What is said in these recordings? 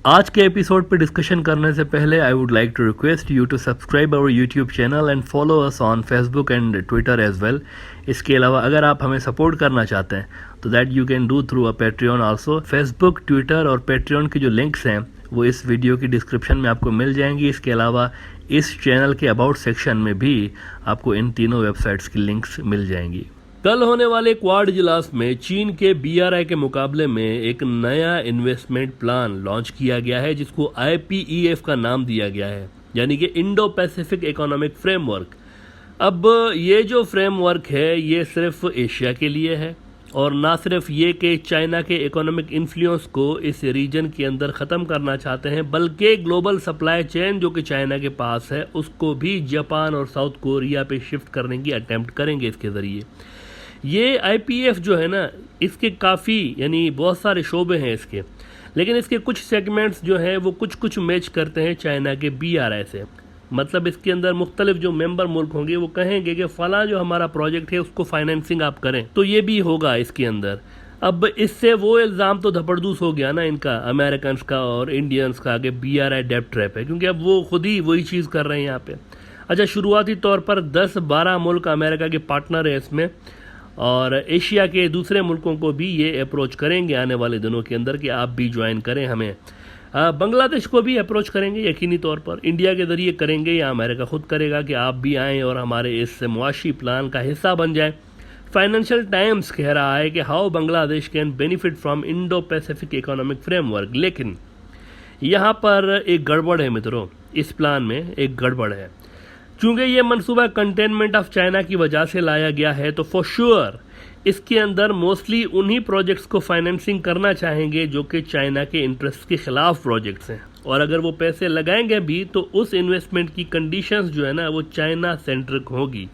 आज के एपिसोड पे डिस्कशन करने से पहले I would like to request you to subscribe our YouTube channel and follow us on Facebook and Twitter as well. इसके अलावा अगर आप हमें सपोर्ट करना चाहते हैं तो that you can do through a Patreon also. Facebook, Twitter और पेट्रियन की जो लिंक्स हैं वो इस वीडियो की डिस्क्रिप्शन में आपको मिल जाएंगी। इसके अलावा इस चैनल के अबाउट सेक्शन में भी आपको इन तीनों वेबसाइट्स की लिंक्स मिल जाएंगी। कल होने वाले क्वाड इजलास में चीन के BRI के मुकाबले में एक नया इन्वेस्टमेंट प्लान लॉन्च किया गया है जिसको IPEF का नाम दिया गया है, यानी कि इंडो पैसिफिक इकोनॉमिक फ्रेमवर्क। अब ये जो फ्रेमवर्क है ये सिर्फ एशिया के लिए है और ना सिर्फ ये कि चाइना के इकोनॉमिक इन्फ्लुएंस को इस रीजन के अंदर ख़त्म करना चाहते हैं, बल्कि ग्लोबल सप्लाई चेन जो कि चाइना के पास है उसको भी जापान और साउथ कोरिया पे शिफ्ट करने की अटेम्प्ट करेंगे इसके ज़रिए। ये IPF जो है ना, इसके काफ़ी यानी बहुत सारे शोबे हैं इसके, लेकिन इसके कुछ सेगमेंट्स जो हैं वो कुछ मैच करते हैं चाइना के BRI से। मतलब इसके अंदर मुख्तलिफ जो मेंबर मुल्क होंगे वो कहेंगे कि फ़लाँ जो हमारा प्रोजेक्ट है उसको फाइनेंसिंग आप करें, तो ये भी होगा इसके अंदर। अब इससे वो इल्ज़ाम तो धपड़दूस हो गया ना इनका, अमेरिकन का और इंडियंस का, कि BRI डेब्ट ट्रैप है, क्योंकि अब वो खुद ही वही चीज़ कर रहे हैं यहाँ पे। अच्छा, शुरुआती तौर पर 10-12 मुल्क अमेरिका के पार्टनर है इसमें, और एशिया के दूसरे मुल्कों को भी ये अप्रोच करेंगे आने वाले दिनों के अंदर कि आप भी ज्वाइन करें हमें। बांग्लादेश को भी अप्रोच करेंगे यकीनी तौर पर, इंडिया के ज़रिए करेंगे या अमेरिका खुद करेगा कि आप भी आएँ और हमारे इस मुआशी प्लान का हिस्सा बन जाएँ। फाइनेंशियल टाइम्स कह रहा है कि how Bangladesh can benefit from Indo Pacific economic framework. लेकिन यहाँ पर एक गड़बड़ है मित्रों, इस प्लान में एक गड़बड़ है। चूँकि ये मंसूबा कंटेनमेंट ऑफ चाइना की वजह से लाया गया है तो फॉर श्योर इसके अंदर मोस्टली उन्हीं प्रोजेक्ट्स को फाइनेंसिंग करना चाहेंगे जो कि चाइना के इंटरेस्ट के खिलाफ प्रोजेक्ट्स हैं, और अगर वो पैसे लगाएंगे भी तो उस इन्वेस्टमेंट की कंडीशंस जो है ना वो चाइना सेंट्रिक होगी।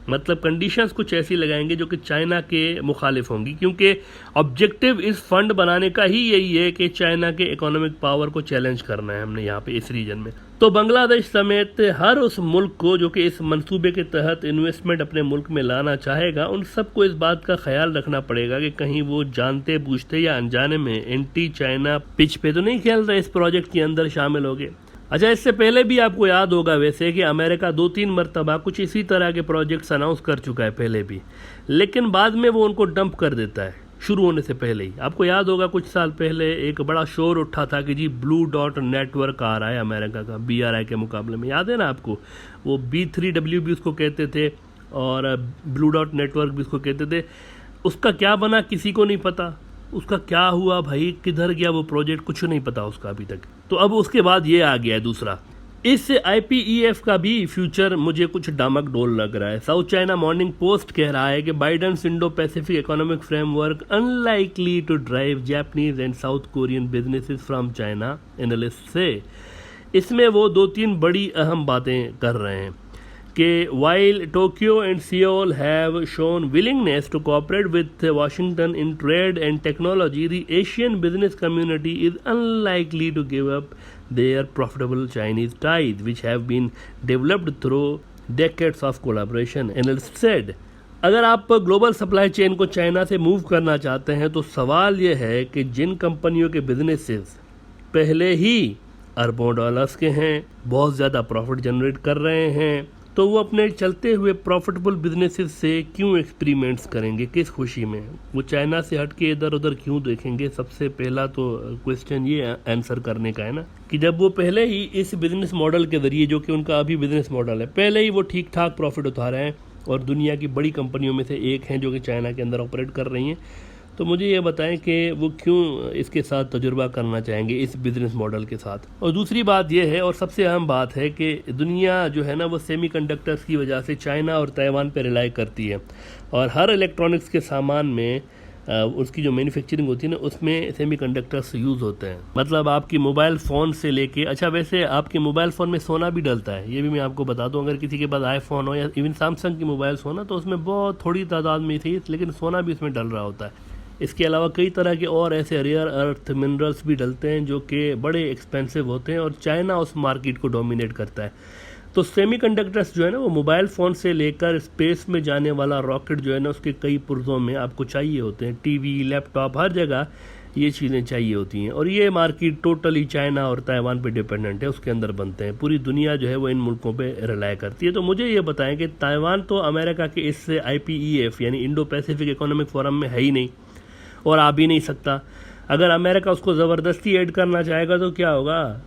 मतलब कंडीशंस कुछ ऐसी लगाएंगे जो कि चाइना के मुखालिफ होंगी, क्योंकि ऑब्जेक्टिव इस फंड बनाने का ही यही है कि चाइना के इकोनॉमिक पावर को चैलेंज करना है हमने यहाँ पे इस रीजन में। तो बांग्लादेश समेत हर उस मुल्क को जो कि इस मंसूबे के तहत इन्वेस्टमेंट अपने मुल्क में लाना चाहेगा, उन सबको इस बात का ख्याल रखना पड़ेगा कि कहीं वो जानते बूझते या अनजाने में एंटी चाइना पिच पे तो नहीं खेल रहे, इस प्रोजेक्ट के अंदर शामिल हो गए। अच्छा, इससे पहले भी आपको याद होगा वैसे कि अमेरिका 2-3 मरतबा कुछ इसी तरह के प्रोजेक्ट्स अनाउंस कर चुका है पहले भी, लेकिन बाद में वो उनको डंप कर देता है शुरू होने से पहले ही। आपको याद होगा कुछ साल पहले एक बड़ा शोर उठा था कि जी ब्लू डॉट नेटवर्क आ रहा है अमेरिका का BRI के मुकाबले में, याद है ना आपको? वो B3W भी उसको कहते थे और ब्लू डॉट नेटवर्क भी उसको कहते थे। उसका क्या बना किसी को नहीं पता, उसका क्या हुआ भाई, किधर गया वो प्रोजेक्ट, कुछ नहीं पता उसका अभी तक। तो अब उसके बाद ये आ गया है दूसरा। इस IPEF का भी फ्यूचर मुझे कुछ डामक डोल लग रहा है। साउथ चाइना मॉर्निंग पोस्ट कह रहा है कि Biden's Indo Pacific economic framework unlikely to drive Japanese and South Korean businesses from China. Analyst से इसमें वो 2-3 बड़ी अहम बातें कर रहे हैं कि while Tokyo and Seoul have shown willingness to cooperate with Washington in trade and technology, the Asian business community is unlikely to give up their profitable Chinese ties, which have been developed through decades of collaboration. Analyst said, अगर आप global supply chain को China से move करना चाहते हैं तो सवाल यह है कि जिन कंपनियों के बिजनेसेस पहले ही अरबों डॉलर्स के हैं, बहुत ज़्यादा प्रॉफिट जनरेट कर रहे हैं, तो वो अपने चलते हुए प्रॉफिटेबल बिजनेसेस से क्यों एक्सपेरिमेंट्स करेंगे, किस खुशी में? वो चाइना से हट के इधर उधर क्यों देखेंगे? सबसे पहला तो क्वेश्चन ये आंसर करने का है ना कि जब वो पहले ही इस बिजनेस मॉडल के ज़रिए, जो कि उनका अभी बिजनेस मॉडल है, पहले ही वो ठीक ठाक प्रॉफिट उठा रहे हैं और दुनिया की बड़ी कंपनियों में से एक हैं जो कि चाइना के अंदर ऑपरेट कर रही हैं, तो मुझे ये बताएं कि वो क्यों इसके साथ तजुर्बा करना चाहेंगे इस बिज़नेस मॉडल के साथ। और दूसरी बात ये है, और सबसे अहम बात है, कि दुनिया जो है ना वो सेमीकंडक्टर्स की वजह से चाइना और ताइवान पे रिलाई करती है, और हर इलेक्ट्रॉनिक्स के सामान में उसकी जो मैन्युफैक्चरिंग होती है ना उसमें सेमीकंडक्टर्स यूज़ होते हैं। मतलब आपकी मोबाइल फ़ोन से लेके, अच्छा वैसे आपके मोबाइल फ़ोन में सोना भी डलता है, ये भी मैं आपको बता दूं। अगर किसी के पास आईफोन हो या इवन सैमसंग की मोबाइल्स हो ना, तो उसमें बहुत थोड़ी तादाद में थी, लेकिन सोना भी उसमें डल रहा होता है। इसके अलावा कई तरह के और ऐसे रेयर अर्थ मिनरल्स भी डलते हैं जो कि बड़े एक्सपेंसिव होते हैं, और चाइना उस मार्केट को डोमिनेट करता है। तो सेमीकंडक्टर्स जो है ना वो मोबाइल फ़ोन से लेकर स्पेस में जाने वाला रॉकेट जो है ना उसके कई पुर्जों में आपको चाहिए होते हैं। टीवी, लैपटॉप, हर जगह ये चीज़ें चाहिए होती हैं। और ये मार्केट टोटली चाइना और ताइवान पे डिपेंडेंट है, उसके अंदर बनते हैं। पूरी दुनिया जो है वो इन मुल्कों पे रिलाय करती है। तो मुझे ये बताएं कि ताइवान तो अमेरिका के इस IPEF यानी इंडो पैसिफिक इकोनॉमिक फोरम में है ही नहीं और आ भी नहीं सकता। अगर अमेरिका उसको ज़बरदस्ती ऐड करना चाहेगा तो क्या होगा,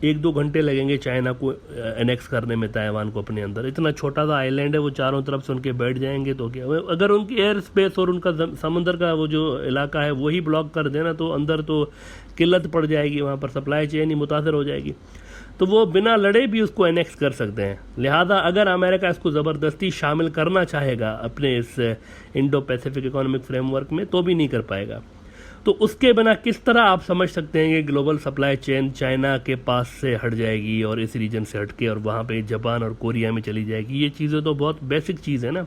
1-2 घंटे लगेंगे चाइना को एनेक्स करने में ताइवान को अपने अंदर। इतना छोटा सा आइलैंड है, वो चारों तरफ से उनके बैठ जाएंगे तो क्या। अगर उनकी एयर स्पेस और उनका समुद्र का वो जो इलाका है वही ब्लॉक कर देना तो अंदर तो किल्लत पड़ जाएगी, वहाँ पर सप्लाई चेन ही मुतासर हो जाएगी। तो वो बिना लड़े भी उसको एनेक्स कर सकते हैं। लिहाजा अगर अमेरिका इसको ज़बरदस्ती शामिल करना चाहेगा अपने इस इंडो पैसिफिक इकोनॉमिक फ्रेमवर्क में तो भी नहीं कर पाएगा। तो उसके बिना किस तरह आप समझ सकते हैं कि ग्लोबल सप्लाई चेन चाइना के पास से हट जाएगी और इस रीजन से हट के और वहाँ पे जापान और कोरिया में चली जाएगी। ये चीज़ें तो बहुत बेसिक चीज़ है ना,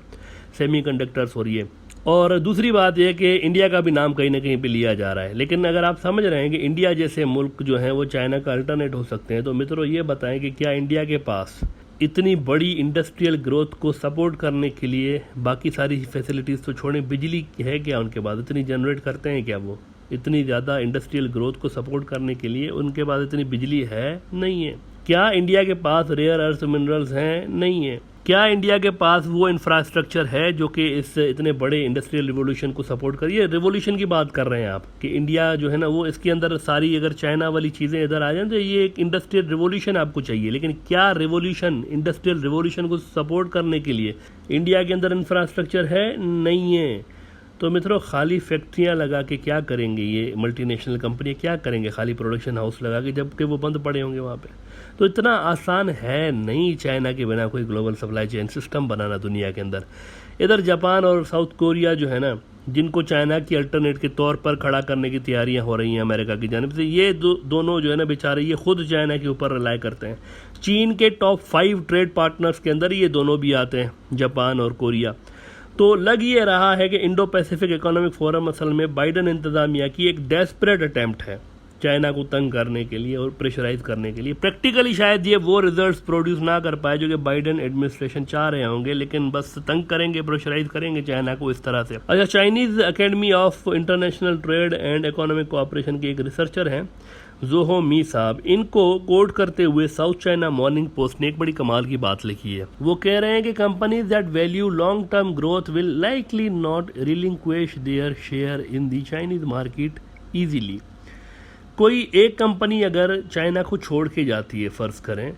सेमीकंडक्टर्स और ये। और दूसरी बात यह कि इंडिया का भी नाम कहीं ना कहीं पे लिया जा रहा है, लेकिन अगर आप समझ रहे हैं कि इंडिया जैसे मुल्क जो हैं वो चाइना का अल्टरनेट हो सकते हैं, तो मित्रों ये बताएं कि क्या इंडिया के पास इतनी बड़ी इंडस्ट्रियल ग्रोथ को सपोर्ट करने के लिए बाकी सारी फैसिलिटीज़ तो छोड़ें, बिजली है क्या उनके पास, इतनी जनरेट करते हैं क्या वो, इतनी ज़्यादा इंडस्ट्रियल ग्रोथ को सपोर्ट करने के लिए उनके पास इतनी बिजली है, नहीं है। क्या इंडिया के पास रेयर अर्थ मिनरल्स हैं, नहीं है। क्या इंडिया के पास वो इंफ्रास्ट्रक्चर है जो कि इस इतने बड़े इंडस्ट्रियल रिवोल्यूशन को सपोर्ट करे। ये रिवोल्यूशन की बात कर रहे हैं आप कि इंडिया जो है ना वो इसके अंदर सारी अगर चाइना वाली चीज़ें इधर आ जाएं तो ये एक इंडस्ट्रियल रिवोल्यूशन आपको चाहिए। लेकिन क्या रिवोल्यूशन, इंडस्ट्रियल रिवोल्यूशन को सपोर्ट करने के लिए इंडिया के अंदर इंफ्रास्ट्रक्चर है, नहीं है। तो मित्रों खाली फैक्ट्रियां लगा के क्या करेंगे ये मल्टीनेशनल कंपनी, क्या करेंगे खाली प्रोडक्शन हाउस लगा के, जबकि वो बंद पड़े होंगे वहाँ पे। तो इतना आसान है नहीं चाइना के बिना कोई ग्लोबल सप्लाई चेन सिस्टम बनाना दुनिया के अंदर। इधर जापान और साउथ कोरिया जो है ना, जिनको चाइना की अल्टरनेट के तौर पर खड़ा करने की तैयारियां हो रही हैं अमेरिका की जानिब से, ये दोनों जो है ना बेचारे ये खुद चाइना के ऊपर रिलाय करते हैं। चीन के टॉप 5 ट्रेड पार्टनर्स के अंदर ये दोनों भी आते हैं, जापान और कोरिया। तो लग ये रहा है कि इंडो पैसिफिक इकोनॉमिक फोरम असल में बाइडन इंतजामिया की एक डेस्परेट अटैम्प्ट है चाइना को तंग करने के लिए और प्रेशराइज करने के लिए। प्रैक्टिकली शायद ये वो रिजल्ट्स प्रोड्यूस ना कर पाए जो कि बाइडन एडमिनिस्ट्रेशन चाह रहे होंगे, लेकिन बस तंग करेंगे, प्रेशराइज करेंगे चाइना को इस तरह से। अच्छा, Chinese academy of international trade and economic cooperation के एक रिसर्चर हैं जोहो मी साहब, इनको कोट करते हुए साउथ चाइना मॉर्निंग पोस्ट ने एक बड़ी कमाल की बात लिखी है। वो कह रहे हैं कि companies that value long term growth will likely not relinquish their share in the Chinese market easily. कोई एक कंपनी अगर चाइना को छोड़ के जाती है फ़र्ज करें,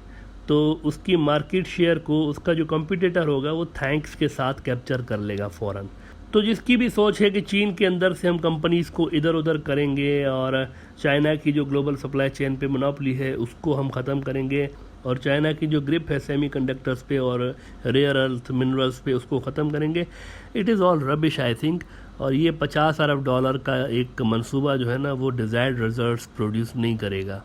तो उसकी मार्केट शेयर को उसका जो कंपटीटर होगा वो थैंक्स के साथ कैप्चर कर लेगा फ़ौरन। तो जिसकी भी सोच है कि चीन के अंदर से हम कंपनीज़ को इधर उधर करेंगे और चाइना की जो ग्लोबल सप्लाई चेन पे मोनोपोली है उसको हम ख़त्म करेंगे और चाइना की जो ग्रिप है सेमीकंडक्टर्स पे और रेयर अर्थ मिनरल्स पे उसको ख़त्म करेंगे, it is all rubbish I think. और ये $50 अरब का एक मंसूबा जो है ना वो डिज़ायर्ड रिजल्ट्स प्रोड्यूस नहीं करेगा।